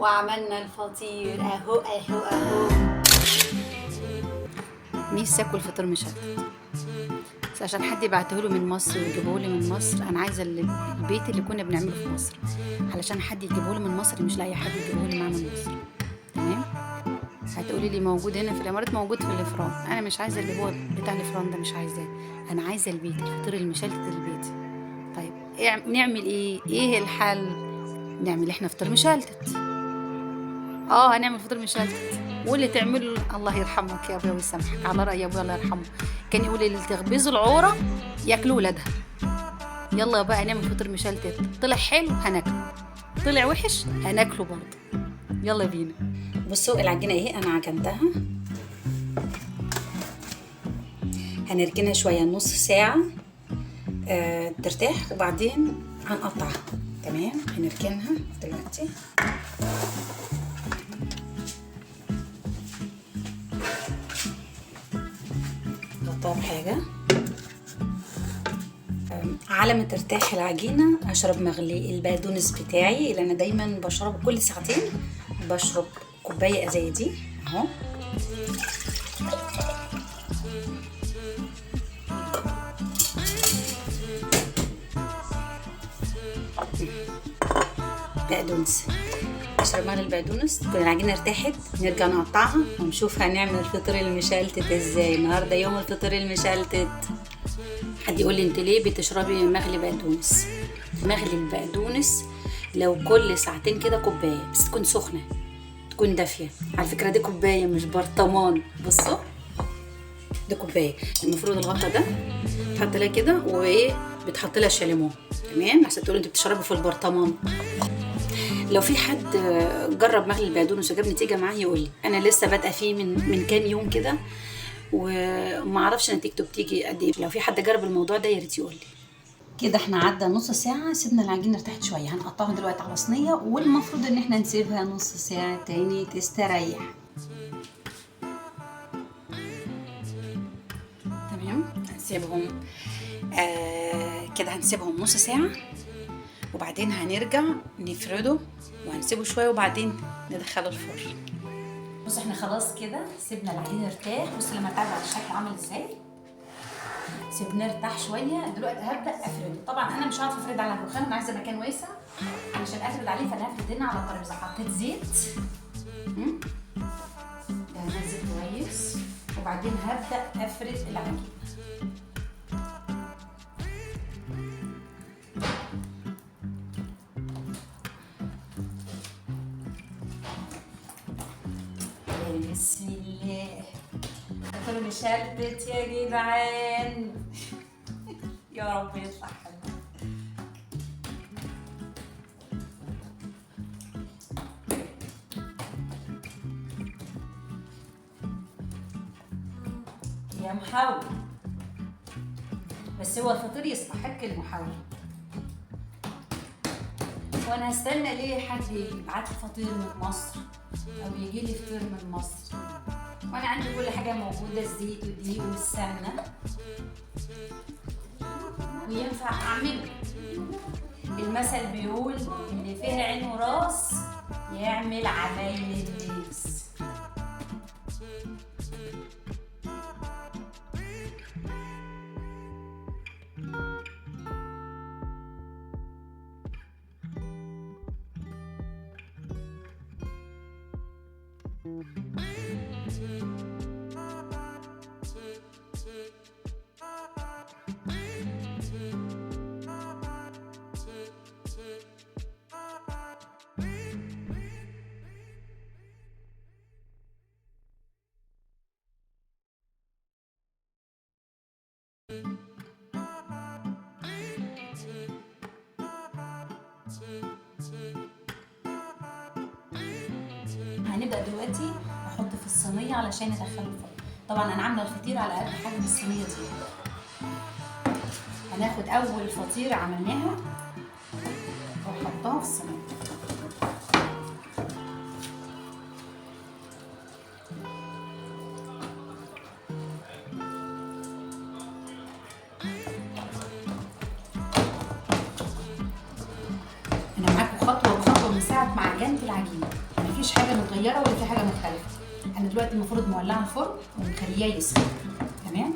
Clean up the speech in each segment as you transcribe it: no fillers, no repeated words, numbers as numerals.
وعملنا الفطير اهو اهو اهو. نفسي اكل فطير مشلتت، بس عشان حد يبعتهولي من مصر ويجيبهولي من مصر. انا عايزه البيت اللي كنا بنعمله في مصر، علشان حد يجيبهولي من مصر، مش لاقي حد يجيبهولي معاه من مصر. تمام. هتقولي لي موجود هنا في الامارات، موجود في الفران. انا مش عايزه اللي هو بتاع الفران ده، مش عايزاه. انا عايزه البيت، الفطير المشلتت البيت. طيب نعمل ايه الحل؟ نعمل احنا فطير مشلتت. هنعمل فطير مشلتت، واللي تعمله الله يرحمك يا ابويا ويسامحك، على رأي ابويا الله يرحمه كان يقول اللي تخبز العوره ياكلوا ولادها. يلا بقى نعمل فطير مشلتت. طلع حلو هناكله، طلع وحش هناكله برضه. يلا بينا. بصوا العجينه اهي انا عجنتها، هنركنها شويه نص ساعه ترتاح، وبعدين هنقطعها. تمام، هنركنها دلوقتي. نقطعها بحاجه على ما ترتاح العجينه. اشرب مغلي البقدونس بتاعي اللي انا دايما بشربه كل ساعتين، بشرب كوبايه زي دي اهو. بقدونس، اشرب مغلي البقدونس. تكون العجينه ارتاحت، نرجع نقطعها ونشوف هنعمل الفطير المشلتت ازاي. النهارده يوم الفطير المشلتت. حد يقول لي انت ليه بتشربي مغلي بقدونس؟ مغلي البقدونس لو كل ساعتين كده كوبايه، بس تكون سخنه، تكون دافيه. على فكره دي كوبايه مش برطمان. بصوا دي كوبايه. المفروض الغطا ده تحط لها كده، وايه بتحط لها شاليمون. تمام، عشان تقولوا انت بتشربي في البرطمان. لو في حد جرب مغلي البقدونس وجاب نتيجه معاه يقول لي. انا لسه بادئه فيه من كام يوم كده، وما اعرفش نتيجته بتيجي قد ايه. لو في حد جرب الموضوع ده يا ريت يقول لي. كده احنا عدى نص ساعه، سيبنا العجينه ارتاحت شويه. هنقطعها دلوقتي على صينيه، والمفروض ان احنا نسيبها نص ساعه تاني تستريح. تمام، هنسيبهم كده، هنسيبهم نص ساعه، وبعدين هنرجع نفرده وهنسيبه شويه، وبعدين ندخله الفرن. بص احنا خلاص كده سيبنا العجين ارتاح. بص لما تعرف على الشكل عامل ازاي، سيبناه ارتاح شويه. دلوقتي هبدا افرده. طبعا انا مش هعرف افرد على الرخام، انا عايزه مكان واسع علشان افرد عليه، فانا هفرد هنا على الترابيزه. حطيت زيت، دهنت زيت كويس، وبعدين هبدا افرد العجين. بسم الله. فطير مشلتت يا جدعان. يا رب يطلع حلو. يا محاولة، بس هو الفطير يستحق المحاولة. وانا هستنى ليه حد يبعت لي فطير من مصر او يجي لي فطير من مصر وانا عندي كل حاجه موجوده، الزيت والدقيق والسمنه، وينفع اعمله. المثل بيقول اللي فيها عين وراس يعمل عمايل الناس. هنبدأ دلوقتي احط في الصينية علشان ادخله الفرن. طبعا انا عاملة الفطير على قد حجم الصينية دي. هناخد اول فطيرة عملناها ونحطها في الصينية. انا معاكم خطوة بخطوة من ساعة ما عجنت العجينة. مفيش حاجه متغيره ولا في حاجه مختلفه. انا دلوقتي المفروض مولعه الفرن ومخلياه يسخن. تمام.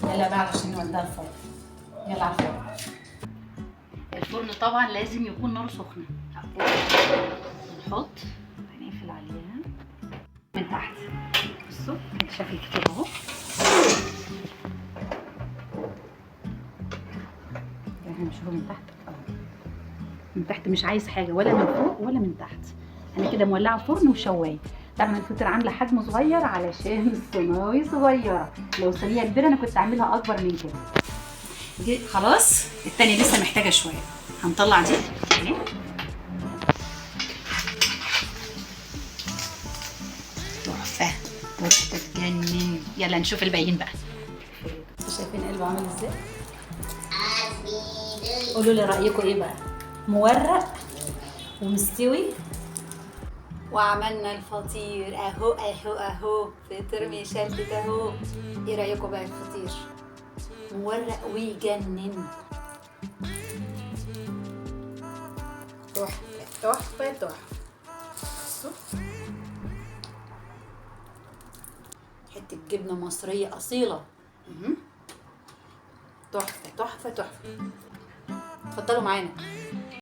يلا بقى عشان نوديها الفرن. يلا على الفرن. الفرن طبعا لازم يكون ناره سخنه. نحط، هنقفل عليها من تحت. بصوا شكل كده اهو. هنشوفه من تحت اهو. من تحت مش عايز حاجه ولا من فوق ولا من تحت. انا كده مولعه فرن وشوايه. طبعا الفطيره عامله حجم صغير علشان الصينيه صغيره. لو صينيه كبيره انا كنت اعملها اكبر من كده. دي خلاص. التانية لسه محتاجه شويه. هنطلع دي اهي. تحفه تحفه تجنن. يلا نشوف الباقيين بقى. شايفين قلبه عامل ازاي؟ قولوا لي رايكم ايه بقى. مورق ومستوي. وعملنا الفطير اهو اهو اهو. فطير مشلتت اهو. ايه رايكم بقى الفطير؟ مورق ويجنن. تحفه تحفه تحفه. حته جبنه مصريه اصيله. تحفه تحفه تحفه. اتفضلوا معانا.